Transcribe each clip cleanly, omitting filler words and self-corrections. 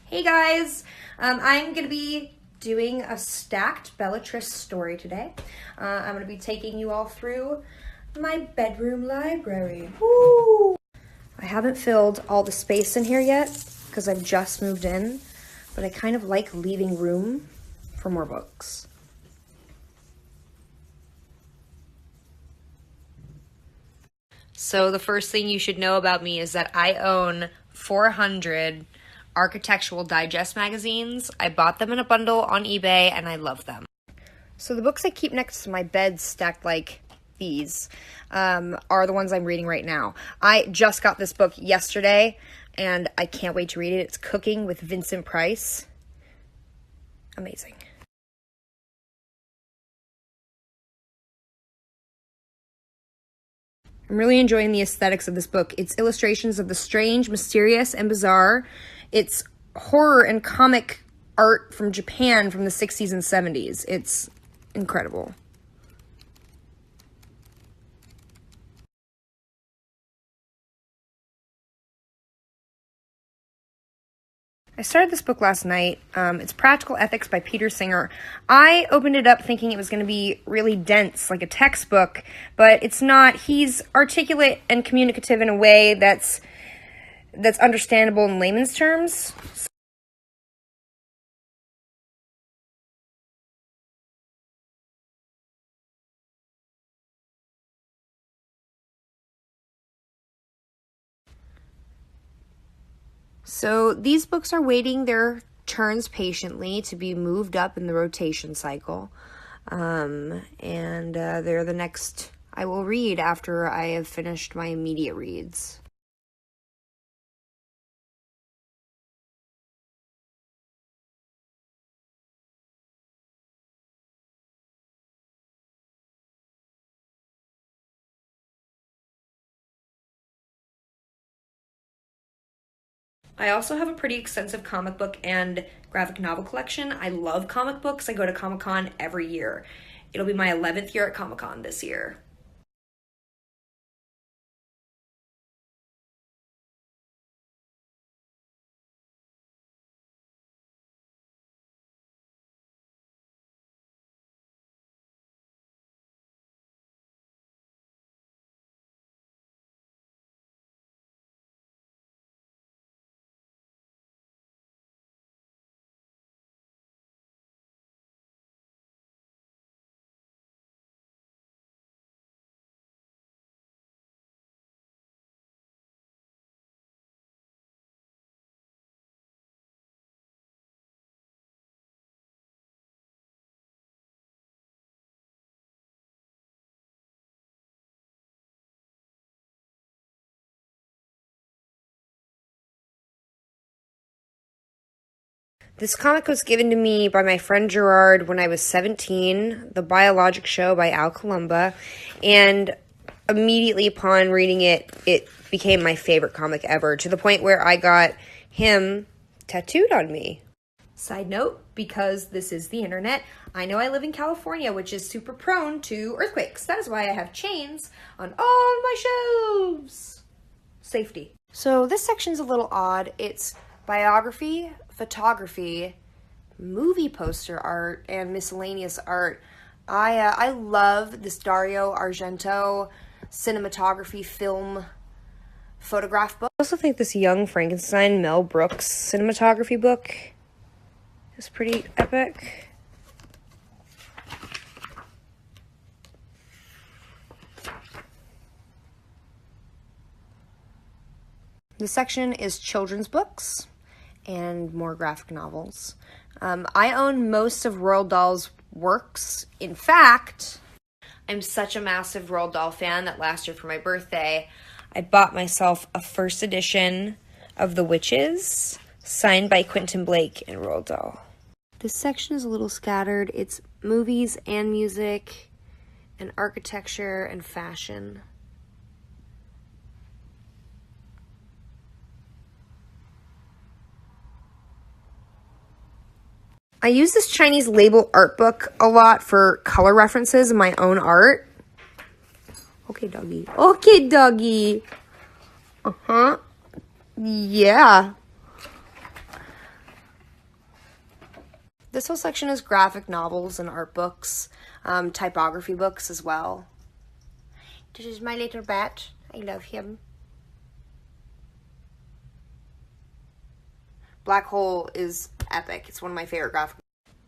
Hey guys, I'm going to be doing a stacked Bellatrix story today. I'm going to be taking you all through my bedroom library. Woo! I haven't filled all the space in here yet because I've just moved in, but I kind of like leaving room for more books. So the first thing you should know about me is that I own 400 Architectural Digest magazines. I bought them in a bundle on eBay and I love them. So the books I keep next to my bed stacked like these are the ones I'm reading right now. I just got this book yesterday and I can't wait to read it. It's Cooking with Vincent Price. Amazing. I'm really enjoying the aesthetics of this book. It's illustrations of the strange, mysterious, and bizarre. It's horror and comic art from Japan from the 60s and 70s. It's incredible. I started this book last night. It's Practical Ethics by Peter Singer. I opened it up thinking it was going to be really dense, like a textbook, but it's not. He's articulate and communicative in a way that's understandable in layman's terms. So these books are waiting their turns patiently to be moved up in the rotation cycle. They're the next I will read after I have finished my immediate reads. I also have a pretty extensive comic book and graphic novel collection. I love comic books. I go to Comic-Con every year. It'll be my 11th year at Comic-Con this year. This comic was given to me by my friend Gerard when I was 17, The Biologic Show by Al Columba, and immediately upon reading it, it became my favorite comic ever, to the point where I got him tattooed on me. Side note, because this is the internet, I know I live in California, which is super prone to earthquakes. That is why I have chains on all my shoes. Safety. So this section's a little odd. It's biography, photography, movie poster art, and miscellaneous art. I love this Dario Argento cinematography film photograph book. I also think this Young Frankenstein Mel Brooks cinematography book is pretty epic. This section is children's books and more graphic novels. I own most of Roald Dahl's works. In fact, I'm such a massive Roald Dahl fan that last year for my birthday, I bought myself a first edition of The Witches, signed by Quentin Blake and Roald Dahl. This section is a little scattered. It's movies and music and architecture and fashion. I use this Chinese label art book a lot for color references in my own art. Okay, doggy. Okay, doggy. Uh-huh. Yeah. This whole section is graphic novels and art books, typography books as well. This is my little bat. I love him. Black Hole is epic. It's one of my favorite graphic.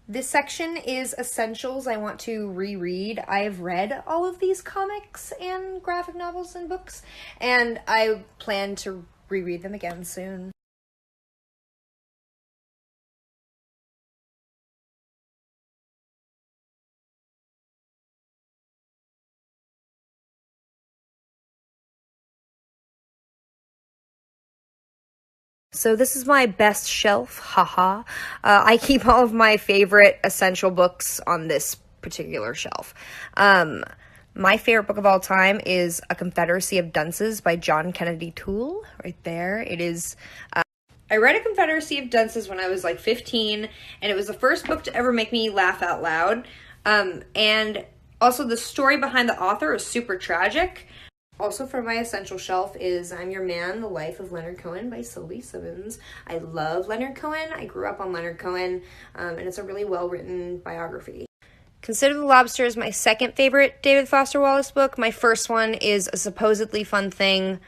This section is essentials I want to reread. I have read all of these comics and graphic novels and books, and I plan to reread them again soon. So this is my best shelf, haha. I keep all of my favorite essential books on this particular shelf. My favorite book of all time is A Confederacy of Dunces by John Kennedy Toole, right there. It is, I read A Confederacy of Dunces when I was like 15, and it was the first book to ever make me laugh out loud. And also the story behind the author is super tragic. Also from my essential shelf is I'm Your Man, The Life of Leonard Cohen by Sylvie Simmons. I love Leonard Cohen. I grew up on Leonard Cohen, and it's a really well-written biography. Consider the Lobster is my second favorite David Foster Wallace book. My first one is A Supposedly Fun Thing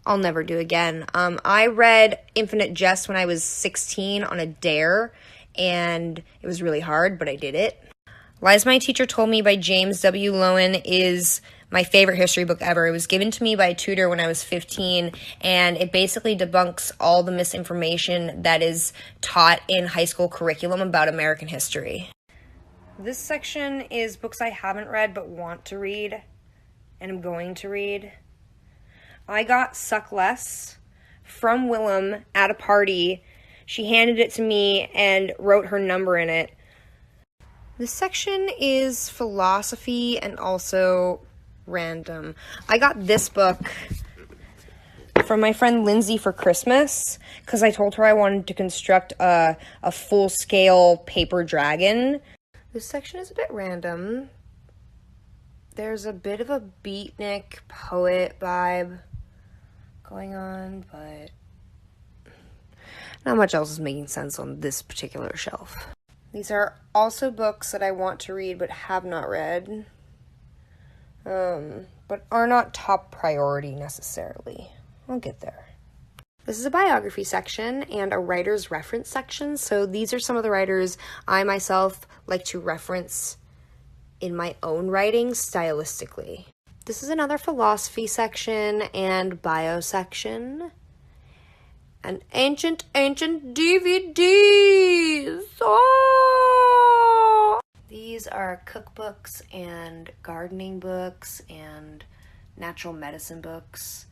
I'll Never Do Again. I read Infinite Jest when I was 16 on a dare, and it was really hard, but I did it. Lies My Teacher Told Me by James W. Lowen is my favorite history book ever. It was given to me by a tutor when I was 15, and it basically debunks all the misinformation that is taught in high school curriculum about American history. This section is books I haven't read but want to read, and I'm going to read. I got Suck Less from Willem at a party. She handed it to me and wrote her number in it. This section is philosophy and also random. I got this book from my friend Lindsay for Christmas because I told her I wanted to construct a full-scale paper dragon. This section is a bit random. There's a bit of a beatnik poet vibe going on, but not much else is making sense on this particular shelf. These are also books that I want to read but have not read, but are not top priority necessarily. I'll get there. This is a biography section and a writer's reference section, so these are some of the writers I myself like to reference in my own writing stylistically. This is another philosophy section and bio section. And ancient DVDs! Oh! These are cookbooks and gardening books and natural medicine books.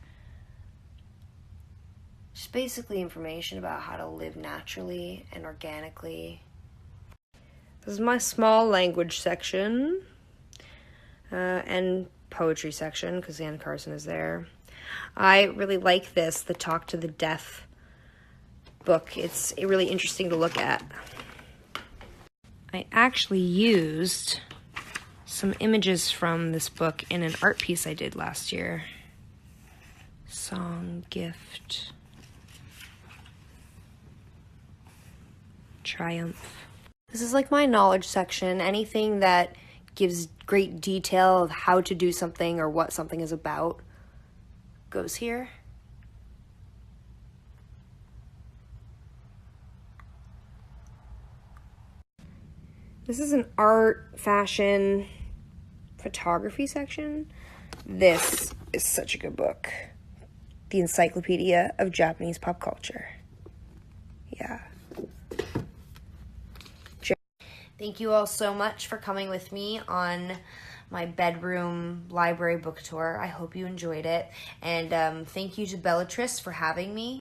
Just basically information about how to live naturally and organically. This is my small language section and poetry section because Anne Carson is there. I really like this, the Talk to the Deaf book. It's really interesting to look at. I actually used some images from this book in an art piece I did last year. Song, gift, triumph. This is like my knowledge section. Anything that gives great detail of how to do something or what something is about goes here. This is an art, fashion, photography section. This is such a good book. The Encyclopedia of Japanese Pop Culture. Yeah. Thank you all so much for coming with me on my bedroom library book tour. I hope you enjoyed it. And thank you to Bellatrix for having me.